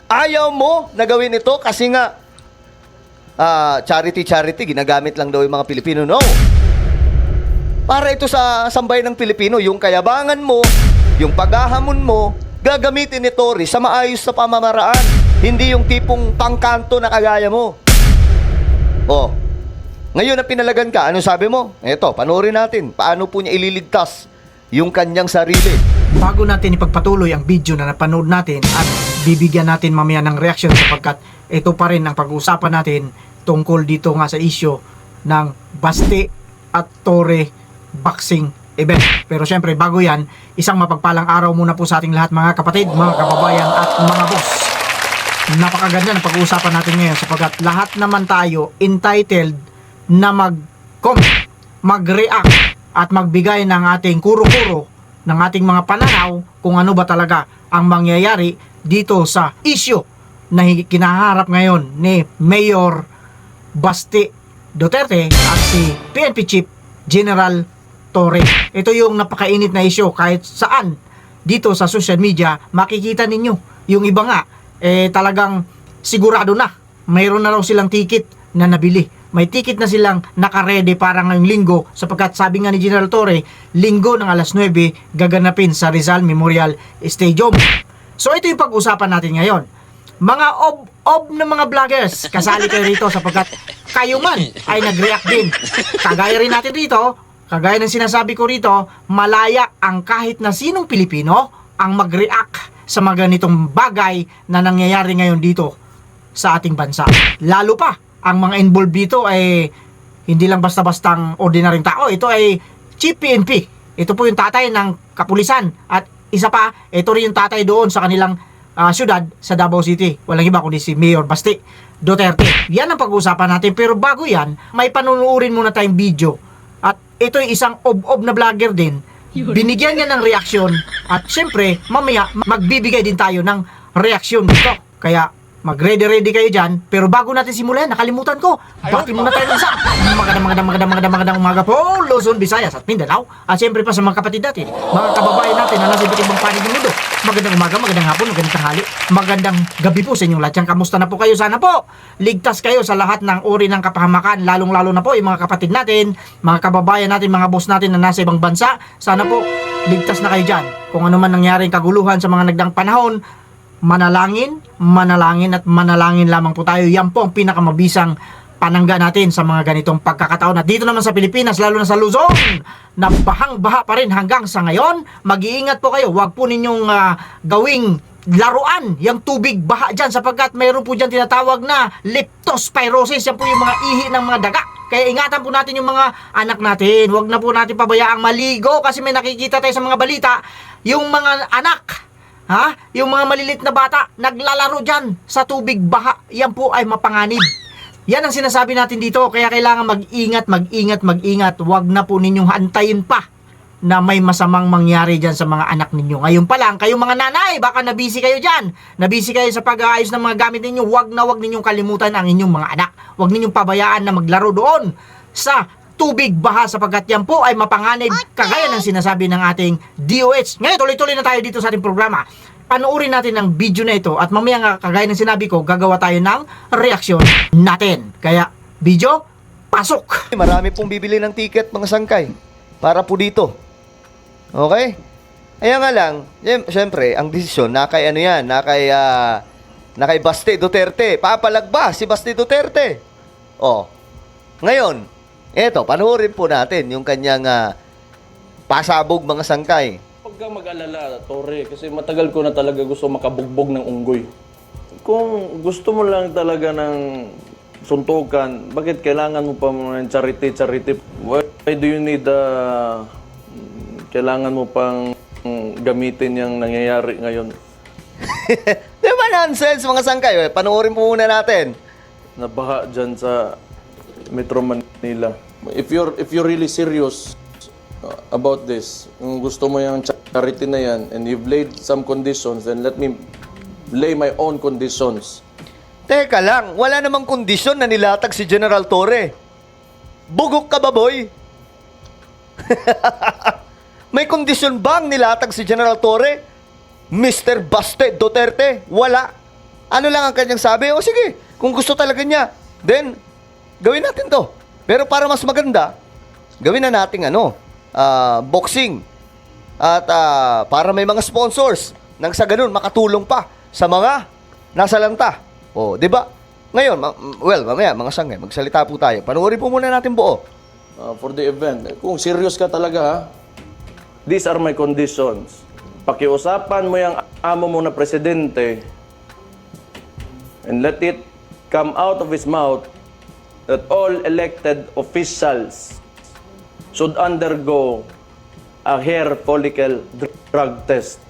Ayaw mo na gawin ito kasi nga charity, ginagamit lang daw yung mga Pilipino. No. Para ito sa sambayan ng Pilipino, yung kayabangan mo, yung paghahamon mo, gagamitin ni Tory sa maayos na pamamaraan. Hindi yung tipong pangkanto na kagaya mo. Oh. Ngayon na pinalagan ka, ano sabi mo? Eto, panoorin natin. Paano po niya ililigtas yung kanyang sarili. Bago natin ipagpatuloy ang video na napanood natin at bibigyan natin mamaya ng reaction sapagkat ito pa rin ang pag-uusapan natin tungkol dito nga sa issue ng Basti at Tory boxing event. Pero syempre bago yan, isang mapagpalang araw muna po sa ating lahat mga kapatid, mga kababayan at mga boss. Napakaganda ng pag-uusapan natin ngayon sapagkat lahat naman tayo entitled na mag-comment, mag-react at magbigay ng ating kuro-kuro ng ating mga pananaw kung ano ba talaga ang mangyayari dito sa issue na kinaharap ngayon ni Mayor Basti Duterte at si PNP Chief General Tory. Ito yung napakainit na issue kahit saan dito sa social media makikita ninyo. Yung iba nga talagang sigurado na mayroon na raw silang ticket na nabili. May ticket na silang nakaredy para ngayong linggo sapagkat sabi nga ni General Tory, linggo ng alas 9 gaganapin sa Rizal Memorial Stadium. So ito yung pag-usapan natin ngayon. Mga ob na mga vloggers, kasali kayo rito sapagkat kayo man ay nag-react din. Kagaya rin natin rito, kagaya ng sinasabi ko rito, malaya ang kahit na sinong Pilipino ang mag-react sa mga ganitong bagay na nangyayari ngayon dito sa ating bansa. Lalo pa, ang mga involved dito ay hindi lang basta-bastang ordinaryong tao. Ito ay Chief PNP. Ito po yung tatay ng kapulisan. At isa pa, ito rin yung tatay doon sa kanilang syudad sa Davao City. Walang iba kundi si Mayor Basti Duterte. Yan ang pag-uusapan natin. Pero bago yan, may panunuorin muna tayong video. At ito ay isang ob-ob na vlogger din. Binigyan niya ng reaksyon. At syempre, mamaya magbibigay din tayo ng reaksyon dito. Kaya mag-ready kayo dyan. Pero bago natin simulan, nakalimutan ko. Bakit muna tayo ng isa? Magandang umaga po, Luzon, Visayas at Mindanao. At siyempre pa sa mga kapatid natin, mga kababayan natin na nasa iba't ibang panig ng mundo. Magandang umaga, magandang hapon, magandang tanghali, magandang gabi po sa inyong lahat. Kamusta na po kayo? Sana po ligtas kayo sa lahat ng uri ng kapahamakan. Lalong-lalo na po yung mga kapatid natin, mga kababayan natin, mga boss natin na nasa ibang bansa. Sana po ligtas na kayo dyan. Kung ano man nangyaring kaguluhan sa mga nagdang panahon, manalangin at manalangin lamang po tayo. Yan po ang pinakamabisang panangga natin sa mga ganitong pagkakataon. At dito naman sa Pilipinas, lalo na sa Luzon, na bahang-baha pa rin hanggang sa ngayon. Mag-iingat po kayo. Huwag po ninyong gawing laruan yung tubig baha dyan sapagkat mayroon po dyan tinatawag na leptospirosis. Yan po yung mga ihi ng mga daga. Kaya ingatan po natin yung mga anak natin. Huwag na po natin pabayaang maligo kasi may nakikita tayo sa mga balita. Yung mga anak, yung mga malilit na bata, naglalaro dyan sa tubig baha. Yan po ay mapanganib. Yan ang sinasabi natin dito. Kaya kailangan mag-ingat. Huwag na po ninyong hantayin pa na may masamang mangyari dyan sa mga anak ninyo. Ngayon pa lang, kayong mga nanay, baka nabisi kayo dyan. Nabisi kayo sa pag-aayos ng mga gamit ninyo. Huwag ninyong kalimutan ang inyong mga anak. Huwag ninyong pabayaan na maglaro doon sa tubig baha sapagkat yan po ay mapanganib kagaya ng sinasabi ng ating DOH. Ngayon, tuloy-tuloy na tayo dito sa ating programa. Panoorin natin ang video na ito at mamaya nga, kagaya ng sinabi ko, gagawa tayo ng reaksyon natin. Kaya, video, pasok! Marami pong bibili ng ticket mga sangkay para po dito. Okay? Kaya nga lang, syempre, ang desisyon na kay na kay Basti Duterte. Papalagba si Basti Duterte. Ngayon, eto, panoorin po natin yung kanyang pasabog mga sangkay. Huwag kang mag-alala, Tory, kasi matagal ko na talaga gusto makabugbog ng unggoy. Kung gusto mo lang talaga ng suntukan, bakit kailangan mo pa ng charity? Why do you need kailangan mo pang gamitin yung nangyayari ngayon? Di ba nonsense mga sangkay? Panoorin po muna natin. Nabaha dyan sa Metro Manila. If you're really serious about this, kung gusto mo yung charity na yan, and you've laid some conditions, then let me lay my own conditions. Teka lang, wala namang kondisyon na nilatag si General Torre. Bugok ka ba, boy? May kondisyon bang nilatag si General Torre? Mr. Basti Duterte? Wala. Ano lang ang kanyang sabi? O sige, kung gusto talaga niya, then, gawin natin to. Pero para mas maganda, gawin na nating boxing. At para may mga sponsors, nang sa ganun, makatulong pa sa mga nasa lanta. O, di ba? Ngayon, mamaya, mga sangay, magsalita po tayo. Panoorin po muna natin buo. For the event. Kung serious ka talaga, ha? These are my conditions. Pakiusapan mo yung amo mo na presidente and let it come out of his mouth that all elected officials should undergo a hair follicle drug test.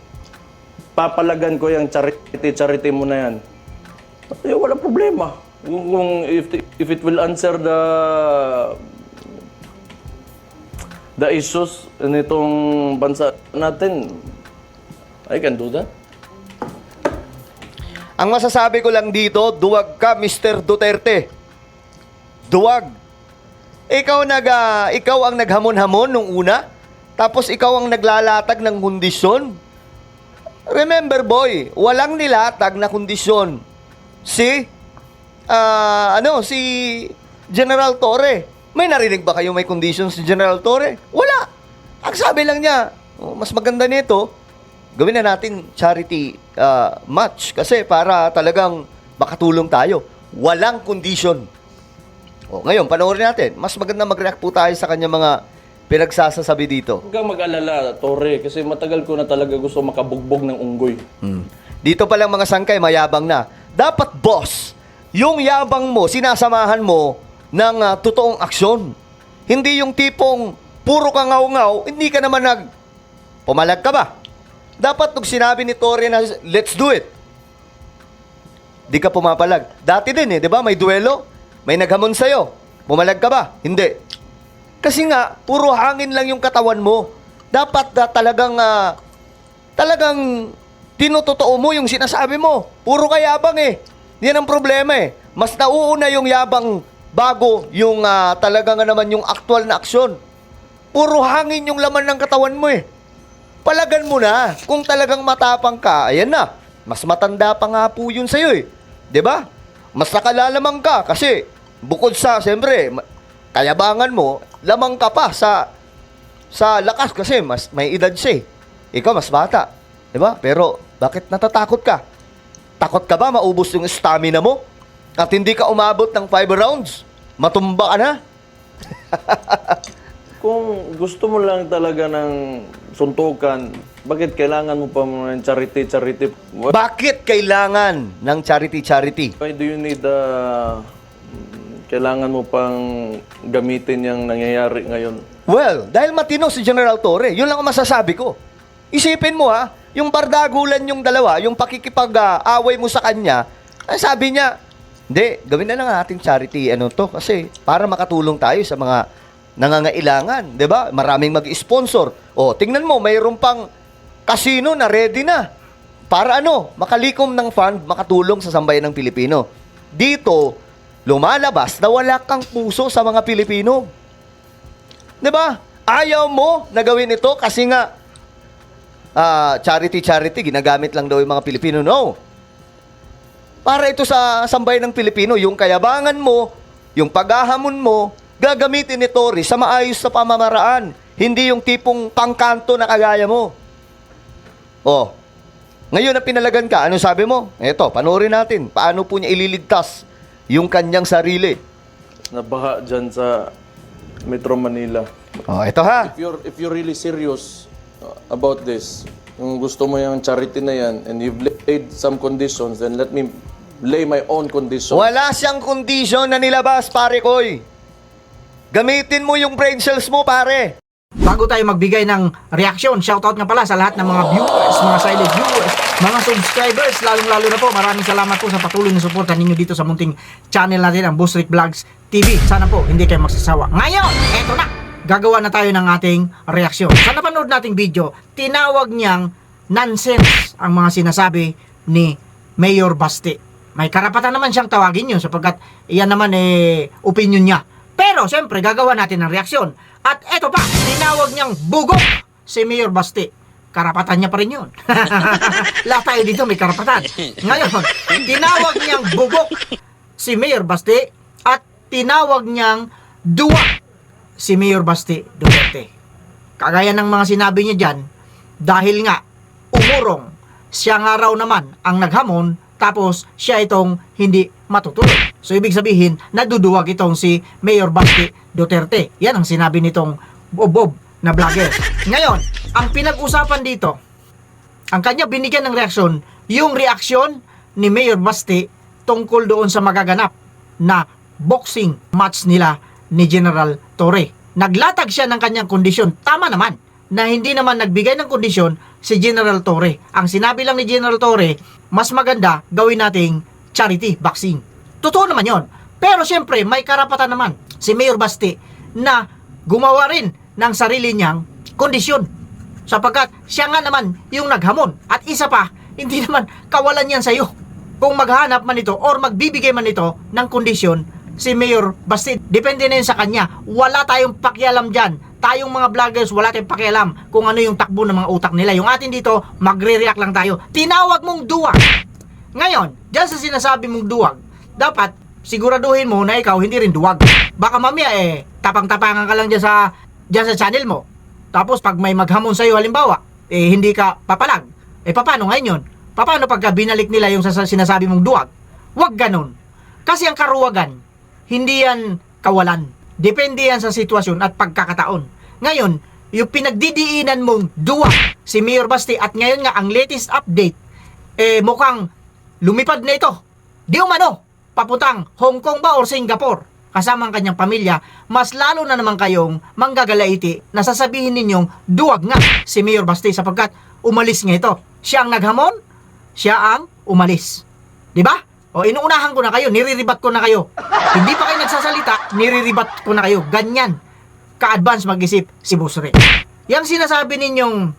Papalagan ko yung charity mo na yan. Wala problema. If it will answer the issues nitong bansa natin, I can do that. Ang masasabi ko lang dito, duwag ka, Mr. Duterte. Duwag. Ikaw ang naghamon-hamon nung una, tapos ikaw ang naglalatag ng kondisyon. Remember, boy, walang nilatag na kondisyon. Si General Torre. May narinig ba kayo may condition si General Torre? Wala. Ang sabi lang niya, mas maganda nito, gawin na natin charity match kasi para talagang makatulong tayo. Walang condition. Ngayon, panoorin natin. Mas maganda mag-react po tayo sa kanya mga pinagsasasabi dito. Huwag kang mag-alala, Torre, kasi matagal ko na talaga gusto makabugbog ng unggoy. Dito pa lang mga sangkay, mayabang na. Dapat, boss, yung yabang mo, sinasamahan mo ng totoong aksyon. Hindi yung tipong puro ka ngaw-ngaw, hindi ka naman pumalag ka ba? Dapat nung sinabi ni Torre na let's do it, di ka pumapalag. Dati din di ba? May duelo, may naghamon sa'yo. Pumalag ka ba? Hindi. Kasi nga, puro hangin lang yung katawan mo. Dapat talagang tinutotoo mo yung sinasabi mo. Puro ka yabang Yan ang problema Mas nauuna yung yabang bago yung talaga nga naman yung actual na aksyon. Puro hangin yung laman ng katawan mo Palagan mo na. Kung talagang matapang ka, ayan na. Mas matanda pa nga po yun sa'yo 'Di ba? Mas nakalalamang ka kasi bukod sa, siyempre, kayabangan mo, lamang ka pa sa lakas kasi mas may edad siya Ikaw mas bata. 'Di ba? Pero bakit natatakot ka? Takot ka ba maubos yung stamina mo? At hindi ka umabot ng 5 rounds? Matumba ka na? Kung gusto mo lang talaga ng suntukan, bakit kailangan mo pa ng charity? Bakit kailangan ng charity? Why do you need kailangan mo pang gamitin yung nangyayari ngayon? Well, dahil matino si General Torre, yun lang ang masasabi ko. Isipin mo yung bardagulan yung dalawa, yung pakikipag-away mo sa kanya, sabi niya, hindi, gawin na lang ating charity kasi para makatulong tayo sa mga nangangailangan, 'di ba? Maraming mag-sponsor. Tingnan mo, mayroon pang casino na ready na para makalikom ng fund, makatulong sa sambayan ng Pilipino. Dito, lumalabas na wala kang puso sa mga Pilipino. 'Di ba? Ayaw mo na gawin ito kasi nga charity, ginagamit lang daw yung mga Pilipino. No. Para ito sa sambayan ng Pilipino, yung kayabangan mo, yung paghahamon mo, gagamitin ni Torre sa maayos na pamamaraan. Hindi yung tipong pangkanto na kagaya mo. Ngayon na pinalagan ka, ano sabi mo? Eto, panoorin natin. Paano po niya ililigtas yung kanyang sarili. Nabaha dyan sa Metro Manila. Ito ha. If you're really serious about this, kung gusto mo yung charity na yan, and you've laid some conditions, then let me lay my own conditions. Wala siyang condition na nilabas, pare koy. Gamitin mo yung brain cells mo, pare. Bago tayo magbigay ng reaksyon, shoutout nga pala sa lahat ng mga viewers, mga silent viewers, mga subscribers, lalong-lalo na po, maraming salamat po sa patuloy na suporta ninyo dito sa munting channel natin, ang Boss Rick Vlogs TV. Sana po, hindi kayo magsasawa. Ngayon, eto na, gagawa na tayo ng ating reaksyon. Sa napanood nating video, tinawag niyang nonsense ang mga sinasabi ni Mayor Basti. May karapatan naman siyang tawagin yun sapagkat iyan naman opinion niya. Pero siyempre gagawa natin ng reaksyon. At eto pa, tinawag niyang bugok si Mayor Basti. karapatan niya pa rin yun. Lahat tayo dito may karapatan. Ngayon, tinawag niyang bubok si Mayor Basti at tinawag niyang duwa si Mayor Basti Duterte. Kagaya ng mga sinabi niya dyan, dahil nga umurong, siya nga raw naman ang naghamon, tapos siya itong hindi matutuloy. So ibig sabihin, naduduwag itong si Mayor Basti Duterte. Yan ang sinabi nitong bob na vlogger. Ngayon, ang pinag-usapan dito, ang kanya binigyan ng reaksyon, yung reaksyon ni Mayor Basti tungkol doon sa magaganap na boxing match nila ni General Torre. Naglatag siya ng kanyang kondisyon. Tama naman na hindi naman nagbigay ng kondisyon si General Torre. Ang sinabi lang ni General Torre, mas maganda gawin nating charity boxing. Totoo naman yon. Pero siyempre, may karapatan naman si Mayor Basti na gumawa rin ng sarili niyang kondisyon. Sapagkat siya nga naman yung naghamon. At isa pa, hindi naman kawalan yan sa'yo. Kung maghanap man ito or magbibigay man ito ng kondisyon, si Mayor Basti, depende na yun sa kanya. Wala tayong pakialam dyan. Tayong mga vloggers, wala tayong pakialam kung ano yung takbo ng mga utak nila. Yung atin dito, magre-react lang tayo. Tinawag mong duwag. Ngayon, dyan sa sinasabi mong duwag, dapat siguraduhin mo na ikaw hindi rin duwag. Baka mamaya tapang-tapangan ka lang dyan sa channel mo. Tapos pag may maghamon sa'yo halimbawa, hindi ka papalag. Paano ngayon yun? Paano pagka binalik nila yung sinasabi mong duwag? Huwag ganun. Kasi ang karuwagan, hindi yan kawalan. Depende yan sa sitwasyon at pagkakataon. Ngayon, yung pinagdidiinan mong duwag si Mayor Basti at ngayon nga ang latest update, mukhang lumipad na ito. Di umano, papuntang Hong Kong ba or Singapore? Kasama ang kanyang pamilya, mas lalo na naman kayong manggagalaiti na sasabihin ninyong duwag nga si Mayor Basti sapagkat umalis nga ito. Siya ang naghamon, siya ang umalis. Di ba? O inuunahan ko na kayo, niriribat ko na kayo. Hindi pa kayo nagsasalita, niriribat ko na kayo. Ganyan ka-advance mag-isip si Busre. Yang sinasabi ninyong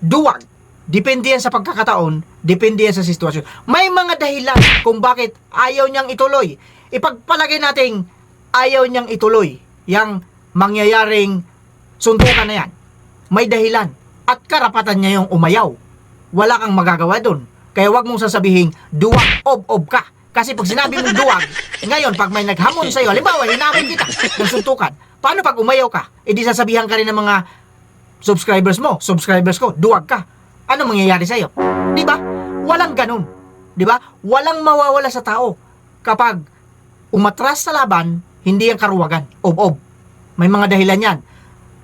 duwag, depende yan sa pagkakataon, depende yan sa sitwasyon. May mga dahilan kung bakit ayaw niyang ituloy. Ipagpalagay nating ayaw niyang ituloy yang mangyayaring suntukan na yan. May dahilan at karapatan niya yung umayaw. Wala kang magagawa dun. Kaya wag mong sasabihin, duwag, ob ka. Kasi pag sinabi mong duwag, ngayon pag may naghamon sa'yo, halimbawa, hinamon kita ng suntukan, paano pag umayaw ka? Di sasabihan ka rin ng mga subscribers ko, duwag ka. Ano mangyayari sa'yo? Di ba? Walang ganun. Di ba? Walang mawawala sa tao. Kapag umatras sa laban, hindi ang karuwagan. Ob. May mga dahilan yan.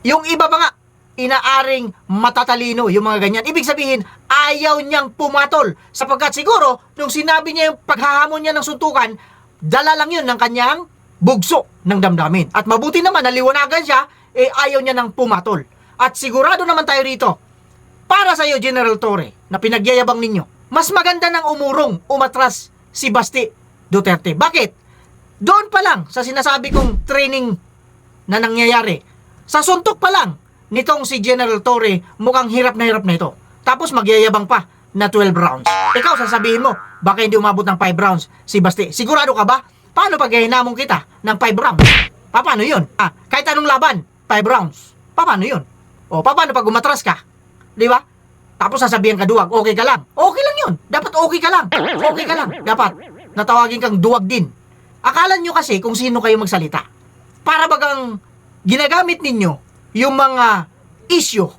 Yung iba pa nga, inaaring matatalino yung mga ganyan. Ibig sabihin, ayaw niyang pumatol. Sapagkat siguro, nung sinabi niya yung paghahamon niya ng suntukan, dala lang yun ng kanyang bugso ng damdamin. At mabuti naman, naliwanagan siya, ayaw niya ng pumatol. At sigurado naman tayo rito, para sa iyo, General Torre, na pinagyayabang ninyo, mas maganda nang umatras si Basti Duterte. Bakit? Doon pa lang, sa sinasabi kong training na nangyayari, sa suntok pa lang, nitong si General Torre, mukhang hirap na ito. Tapos magyayabang pa na 12 rounds. Ikaw, sasabihin mo, baka hindi umabot ng 5 rounds si Basti. Sigurado ka ba? Paano pag hinamon kita ng 5 rounds? Paano yun? Kahit anong laban, 5 rounds. Paano yun? O, paano pag umatras ka? Di ba? Tapos sasabihin ka duwag, okay ka lang. Okay lang yun. Dapat okay ka lang. Okay ka lang. Dapat natawagin kang duwag din. Akala nyo kasi kung sino kayo magsalita. Para bagang ginagamit ninyo yung mga issue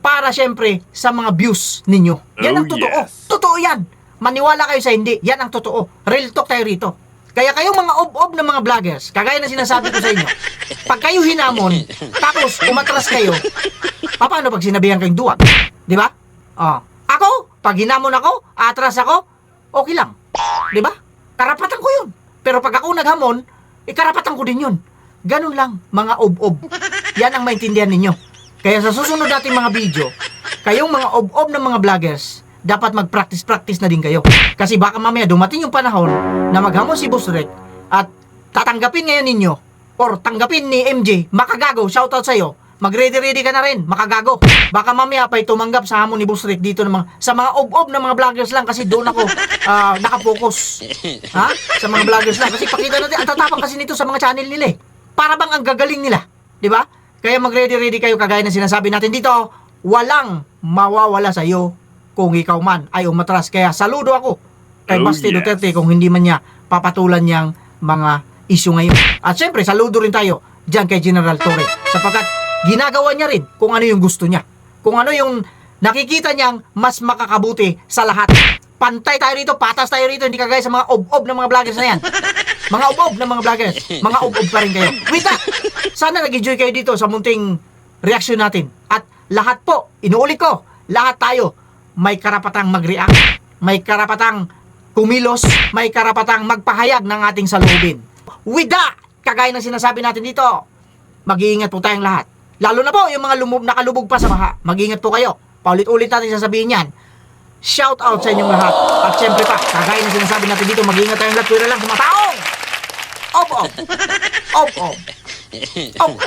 para syempre sa mga views ninyo. Yan ang totoo. Yes. Totoo yan. Maniwala kayo sa hindi. Yan ang totoo. Real talk tayo rito. Kaya kayong mga ob-ob na mga vloggers, kagaya na sinasabi ko sa inyo, pag kayo hinamon, tapos umatras kayo, paano pag sinabihan kayong duwag? Di ba? Ako, pag hinamon ako, atras ako, okay lang. Di ba? Karapatan ko yun. Pero pag ako naghamon, karapatan ko din yun. Ganun lang, mga ob-ob. Yan ang maintindihan ninyo. Kaya sa susunod nating mga video, kayong mga ob-ob ng mga vloggers, dapat mag-practice na din kayo. Kasi baka mamaya dumating yung panahon na maghamon si Boss Rek at tatanggapin ngayon ninyo or tanggapin ni MJ, makagago, shoutout sa'yo, mag-ready ka na rin, makagago. Baka mamaya pa'y tumanggap sa hamon ni Boss Rek dito sa mga ob-ob ng mga vloggers lang kasi doon ako nakapokus. Sa mga vloggers lang. Kasi pakita natin, ang tatapang kasi nito sa mga channel nila Para bang ang gagaling nila, di ba? Kaya mag-ready kayo kagaya ng sinasabi natin dito, walang mawawala sa iyo kung ikaw man ay umatras. Kaya saludo ako kay Basti Duterte kung hindi man niya papatulan niyang mga issue ngayon. At syempre, saludo rin tayo dyan kay General Torre sapagkat ginagawa niya rin kung ano yung gusto niya. Kung ano yung nakikita niyang mas makakabuti sa lahat. Pantay tayo rito, patas tayo rito, hindi kagaya sa mga ob-ob ng mga vloggers na yan. Mga ob-ob ng mga vloggers, mga ob-ob pa rin kayo. Wait na! Sana nag-enjoy kayo dito sa munting reaction natin. At lahat po, inuulit ko, lahat tayo may karapatang mag-react, may karapatang kumilos, may karapatang magpahayag ng ating saloobin. With that, kagaya ng sinasabi natin dito, mag-iingat po tayong lahat. Lalo na po yung mga nakalubog pa sa baha. Mag-iingat po kayo. Paulit-ulit natin sasabihin yan. Shout out sa inyong lahat. At syempre pa, kagaya ng sinasabi natin dito, mag-iingat tayong lahat. Pwera lang sa mga taong Op-op. Op-op. Op-op.